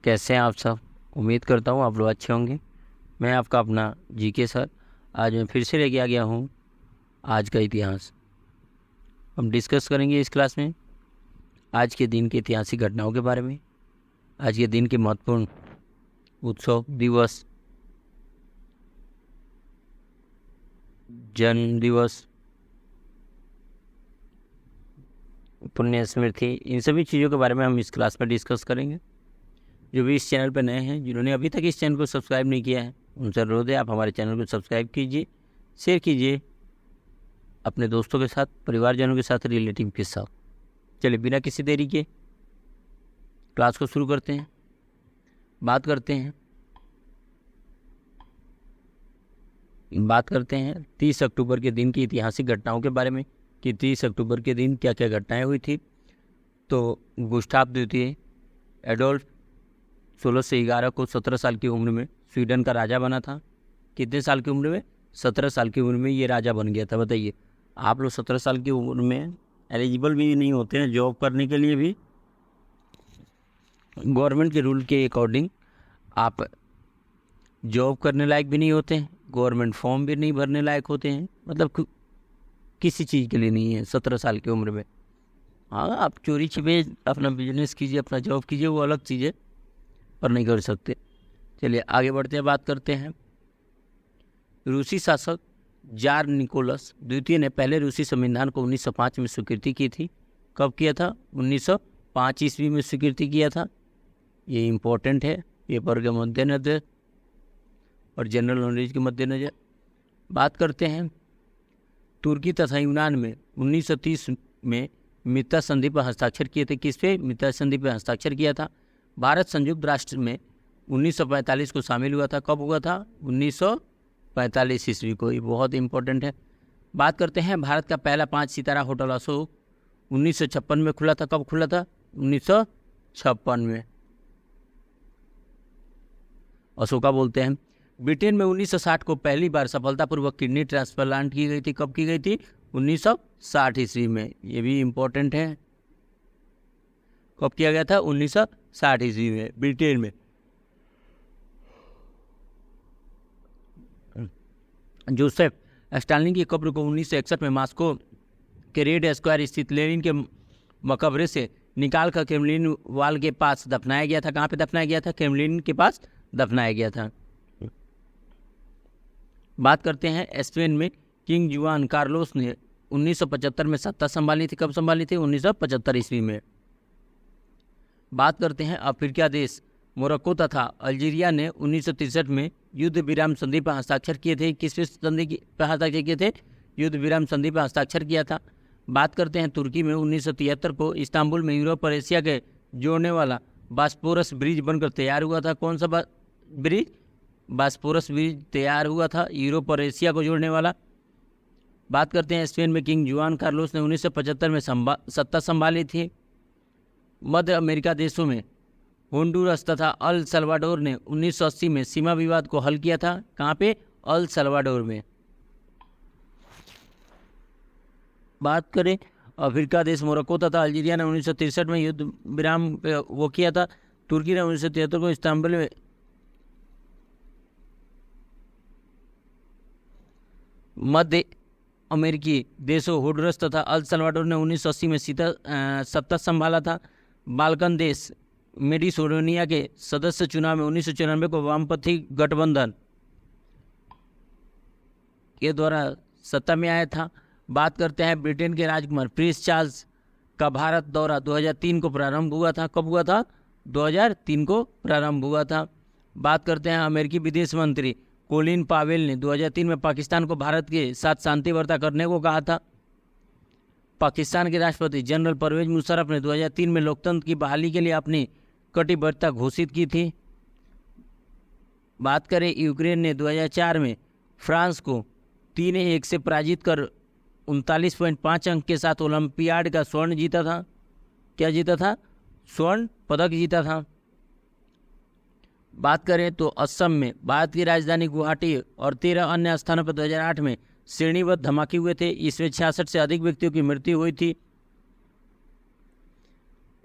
कैसे हैं आप सब। उम्मीद करता हूँ आप लोग अच्छे होंगे। मैं आपका अपना जीके सर आज मैं फिर से लेके आ गया हूँ आज का इतिहास। हम डिस्कस करेंगे इस क्लास में आज के दिन के ऐतिहासिक घटनाओं के बारे में, आज के दिन के महत्वपूर्ण उत्सव, दिवस, जन्म दिवस, पुण्य स्मृति, इन सभी चीज़ों के बारे में हम इस क्लास में डिस्कस करेंगे। जो भी इस चैनल पर नए हैं, जिन्होंने अभी तक इस चैनल को सब्सक्राइब नहीं किया है, उनसे अनुरोध है आप हमारे चैनल को सब्सक्राइब कीजिए, शेयर कीजिए अपने दोस्तों के साथ, परिवारजनों के साथ, रिलेटिव के साथ। चलिए बिना किसी देरी के क्लास को शुरू करते हैं। बात करते हैं 30 अक्टूबर के दिन की ऐतिहासिक घटनाओं के बारे में कि 30 अक्टूबर के दिन क्या क्या घटनाएं हुई थी। तो गुस्ताव द्वितीय एडोल्फ 16 से 11 को 17 साल की उम्र में स्वीडन का राजा बना था। कितने साल की उम्र में? 17 साल की उम्र में ये राजा बन गया था। बताइए, आप लोग 17 साल की उम्र में एलिजिबल भी नहीं होते हैं जॉब करने के लिए भी। गवर्नमेंट के रूल के अकॉर्डिंग आप जॉब करने लायक भी नहीं होते हैं, गवर्नमेंट फॉर्म भी नहीं भरने लायक होते हैं, मतलब किसी चीज़ के लिए नहीं है 17 साल की उम्र में। हाँ, आप चोरी छिपे अपना बिजनेस कीजिए, अपना जॉब कीजिए, वो अलग चीज़ है, पर नहीं कर सकते। चलिए आगे बढ़ते हैं, बात करते हैं। रूसी शासक जार निकोलस द्वितीय ने पहले रूसी संविधान को 1905 में स्वीकृति की थी। कब किया था? 1905 ईस्वी में स्वीकृति किया था। ये इम्पोर्टेंट है पेपर के मद्देनजर और जनरल नॉलेज के मद्देनजर। बात करते हैं तुर्की तथा यूनान में 1930 में मित्रा संधि पर हस्ताक्षर किए थे। किस पे? मित्रा संधि पर हस्ताक्षर किया था। भारत संयुक्त राष्ट्र में 1945 को शामिल हुआ था। कब हुआ था? 1945 ईस्वी को। ये बहुत इंपॉर्टेंट है। बात करते हैं भारत का पहला 5 सितारा होटल अशोक 1956 में खुला था। कब खुला था? 1956 में। अशोका बोलते हैं। ब्रिटेन में 1960 को पहली बार सफलतापूर्वक किडनी ट्रांसप्लांट की गई थी। कब की गई थी? 1960 ईस्वी में। ये भी इम्पोर्टेंट है। कब किया गया था? 1960 ईस्वी में ब्रिटेन में। जोसेफ स्टालिन की कब्र को 1961 में मॉस्को के रेड स्क्वायर स्थित लेनिन के मकबरे से निकालकर क्रेमलिन वॉल के पास दफनाया गया था। कहाँ पे दफनाया गया था? क्रेमलिन के पास दफनाया गया था। बात करते हैं स्पेन में किंग जुआन कार्लोस ने 1975 में सत्ता संभाली थी। कब संभाली थी? 1975 ईस्वी में। बात करते हैं अफ्रीका देश मोरक्को तथा अल्जीरिया ने 1963 में युद्ध विराम संधि पर हस्ताक्षर किए थे। किस संधि पर हस्ताक्षर किए थे? युद्ध विराम संधि पर हस्ताक्षर किया था। बात करते हैं तुर्की में 1973 को इस्तांबुल में यूरोप और एशिया के जोड़ने वाला बास्पोरस ब्रिज बनकर तैयार हुआ था। कौन सा ब्रिज? बास्पोरस ब्रिज तैयार हुआ था, यूरोप और एशिया को जोड़ने वाला। बात करते हैं स्पेन में किंग जुआन कार्लोस ने 1975 में सत्ता संभाली थी। मध्य अमेरिका देशों में होंडुरस तथा अल सल्वाडोर ने 1980 में सीमा विवाद को हल किया था। कहाँ पे? अल सल्वाडोर में। बात करें अफ्रीका देश मोरक्को तथा अल्जीरिया ने 1963 में युद्ध विराम वो किया था। तुर्की ने 1973 को इस्तांबुल में मध्य अमेरिकी देशों होंडुरस तथा अल सल्वाडोर ने 1980 में सत्ता संभाला था। बाल्कन देश मेडिटेरेनिया के सदस्य चुनाव में 1994 को वामपंथी गठबंधन के द्वारा सत्ता में आया था। बात करते हैं ब्रिटेन के राजकुमार प्रिंस चार्ल्स का भारत दौरा 2003 को प्रारंभ हुआ था। कब हुआ था? 2003 को प्रारंभ हुआ था। बात करते हैं अमेरिकी विदेश मंत्री कोलिन पावेल ने 2003 में पाकिस्तान को भारत के साथ शांति वार्ता करने को कहा था। पाकिस्तान के राष्ट्रपति जनरल परवेज मुशर्रफ ने 2003 में लोकतंत्र की बहाली के लिए अपनी कटिबद्धता घोषित की थी। बात करें यूक्रेन ने 2004 में फ्रांस को 3-1 से पराजित कर 39.5 अंक के साथ ओलंपियाड का स्वर्ण जीता था। क्या जीता था? स्वर्ण पदक जीता था। बात करें तो असम में भारत की राजधानी गुवाहाटी और 13 अन्य स्थानों पर 2008 में श्रेणीबद्ध धमाके हुए थे। इसमें 66 से अधिक व्यक्तियों की मृत्यु हुई थी।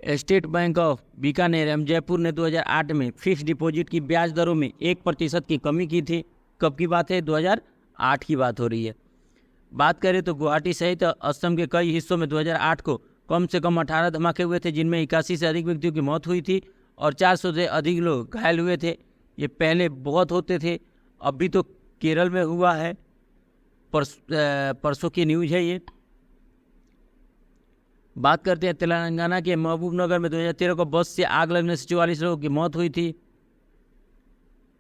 स्टेट बैंक ऑफ बीकानेर एवं जयपुर ने 2008 में फिक्स डिपॉजिट की ब्याज दरों में 1% की कमी की थी। कब की बात है? 2008 की बात हो रही है। बात करें तो गुवाहाटी सहित असम के कई हिस्सों में 2008 को कम से कम 18 धमाके हुए थे, जिनमें 81 से अधिक व्यक्तियों की मौत हुई थी और 400 से अधिक लोग घायल हुए थे। ये पहले बहुत होते थे, अभी तो केरल में हुआ है, परसों की न्यूज़ है ये। बात करते हैं तेलंगाना के महबूबनगर में 2013 को बस से आग लगने से 44 लोगों की मौत हुई थी।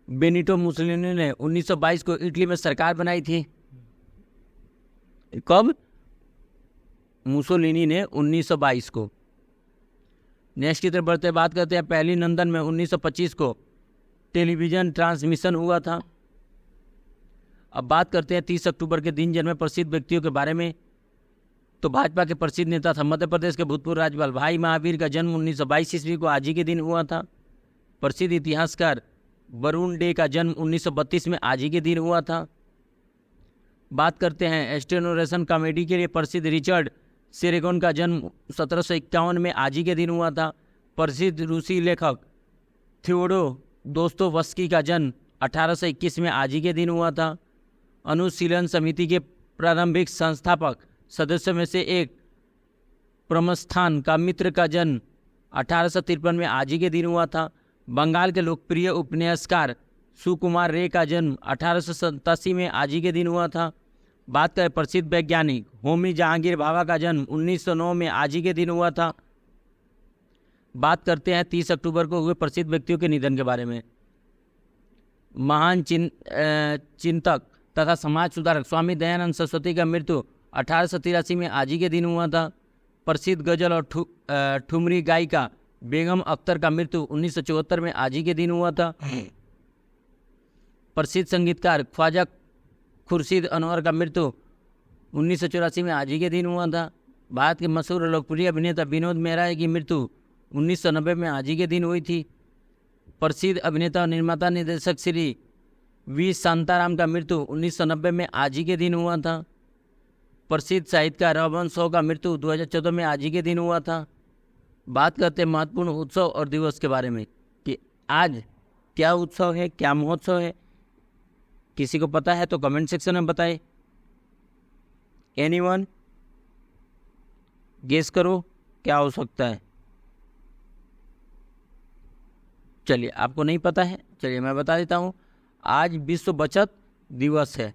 बेनिटो मुसोलिनी ने 1922 को इटली में सरकार बनाई थी। कब? मुसोलिनी ने 1922 को। नेक्स्ट की तरफ बढ़ते बात करते हैं पहली लंदन में 1925 को टेलीविज़न ट्रांसमिशन हुआ था। अब बात करते हैं 30 अक्टूबर के दिन जन्मे प्रसिद्ध व्यक्तियों के बारे में। तो भाजपा के प्रसिद्ध नेता था मध्य प्रदेश के भूतपूर्व राज्यपाल भाई महावीर का जन्म 1922 ईस्वी को आज ही के दिन हुआ था। प्रसिद्ध इतिहासकार वरुण डे का जन्म 1932 में आज ही के दिन हुआ था। बात करते हैं स्टेनोरेशन कॉमेडी के लिए प्रसिद्ध रिचर्ड सेरेगन का जन्म 1751 में आज ही के दिन हुआ था। प्रसिद्ध रूसी लेखक थियोडोर दोस्तोवस्की का जन्म 1821 में आज ही के दिन हुआ था। अनुशीलन समिति के प्रारंभिक संस्थापक सदस्यों में से एक प्रमस्थान का मित्र का जन्म 1853 में आज ही के दिन हुआ था। बंगाल के लोकप्रिय उपन्यासकार सुकुमार रे का जन्म 1887 में आज ही के दिन हुआ था। बात करें प्रसिद्ध वैज्ञानिक होमी जहांगीर भाभा का जन्म 1909 में आज ही के दिन हुआ था। बात करते हैं 30 अक्टूबर को हुए प्रसिद्ध व्यक्तियों के निधन के बारे में। महान चिंतक तथा समाज सुधारक स्वामी दयानंद सरस्वती का मृत्यु 1883 में आज ही के दिन हुआ था। प्रसिद्ध गजल और ठुमरी गायिका बेगम अख्तर का मृत्यु 1974 में आज ही के दिन हुआ था। प्रसिद्ध संगीतकार ख्वाजा खुर्शीद अनवर का मृत्यु 1984 में आज ही के दिन हुआ था। भारत के मशहूर और लोकप्रिय अभिनेता विनोद मेहरा की मृत्यु 1990 में आज ही के दिन हुई थी। प्रसिद्ध अभिनेता और निर्माता निर्देशक श्री वी शांताराम का मृत्यु 1990 में आज ही के दिन हुआ था। प्रसिद्ध साहित्यकार रघुवंश शो का मृत्यु 2014 में आज ही के दिन हुआ था। बात करते हैं महत्वपूर्ण उत्सव और दिवस के बारे में कि आज क्या उत्सव है, क्या महोत्सव है। किसी को पता है तो कमेंट सेक्शन में बताएं। एनीवन गेस करो क्या हो सकता है। चलिए, आपको नहीं पता है, चलिए मैं बता देता हूँ। आज विश्व बचत दिवस है।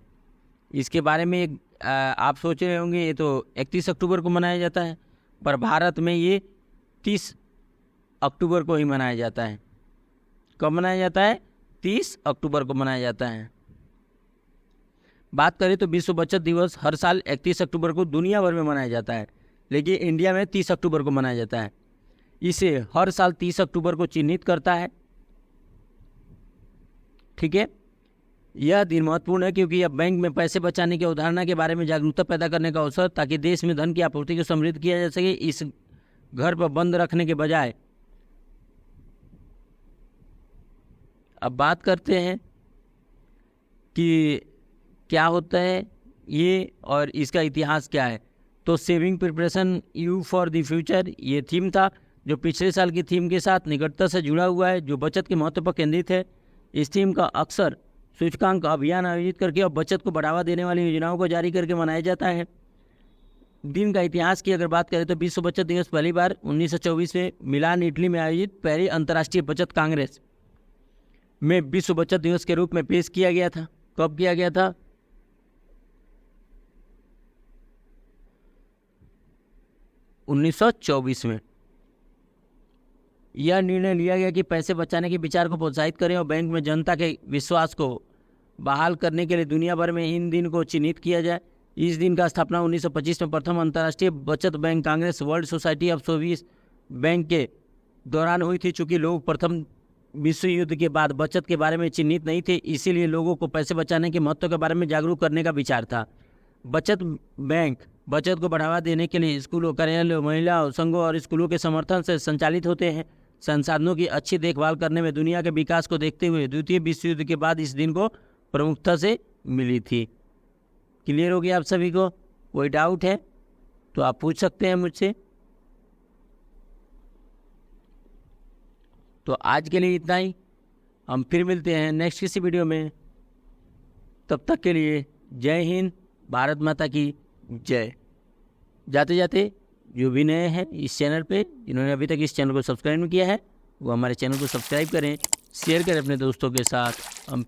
इसके बारे में एक आप सोच रहे होंगे ये तो 31 अक्टूबर को मनाया जाता है, पर भारत में ये 30 अक्टूबर को ही मनाया जाता है। कब मनाया जाता है? 30 अक्टूबर को मनाया जाता है। बात करें तो विश्व बचत दिवस हर साल 31 अक्टूबर को दुनिया भर में मनाया जाता है, लेकिन इंडिया में 30 अक्टूबर को मनाया जाता है। इसे हर साल 30 अक्टूबर को चिन्हित करता है। ठीक है, यह दिन महत्वपूर्ण है क्योंकि यह बैंक में पैसे बचाने की अवधारणा के बारे में जागरूकता पैदा करने का अवसर, ताकि देश में धन की आपूर्ति को समृद्ध किया जा सके। इस घर पर बंद रखने के बजाय अब बात करते हैं कि क्या होता है ये और इसका इतिहास क्या है। तो saving preparation you for the future ये थीम था, जो पिछले साल की थीम के साथ निकटता से जुड़ा हुआ है, जो बचत के महत्व पर केंद्रित है। इस थीम का अक्सर सूचकांक अभियान आयोजित करके और बचत को बढ़ावा देने वाली योजनाओं को जारी करके मनाया जाता है। दिन का इतिहास की अगर बात करें तो विश्व बचत दिवस पहली बार 1924 में मिलान इटली में आयोजित पहली अंतर्राष्ट्रीय बचत कांग्रेस में विश्व बचत दिवस के रूप में पेश किया गया था। कब किया गया था? 1924 में। यह निर्णय लिया गया कि पैसे बचाने के विचार को प्रोत्साहित करें और बैंक में जनता के विश्वास को बहाल करने के लिए दुनिया भर में इन दिन को चिन्हित किया जाए। इस दिन का स्थापना 1925 में प्रथम अंतर्राष्ट्रीय बचत bank Congress world society of Soviet bank के दौरान हुई थी। चूँकि लोग प्रथम विश्व युद्ध के बाद बचत के बारे में चिन्हित नहीं थे, इसीलिए लोगों को पैसे बचाने के महत्व के बारे में जागरूक करने का विचार था। बचत बैंक बचत को बढ़ावा देने के लिए स्कूलों, कार्यालयों, महिला संघों और स्कूलों के समर्थन से संचालित होते हैं। संसाधनों की अच्छी देखभाल करने में दुनिया के विकास को देखते हुए द्वितीय विश्व युद्ध के बाद इस दिन को प्रमुखता से मिली थी। क्लियर हो गया आप सभी को? कोई डाउट है तो आप पूछ सकते हैं मुझसे। तो आज के लिए इतना ही, हम फिर मिलते हैं नेक्स्ट किसी वीडियो में। तब तक के लिए जय हिंद, भारत माता की जय। जाते जाते जो भी नए हैं इस चैनल पे, जिन्होंने अभी तक इस चैनल को सब्सक्राइब नहीं किया है, वो हमारे चैनल को सब्सक्राइब करें, शेयर करें अपने दोस्तों के साथ। हम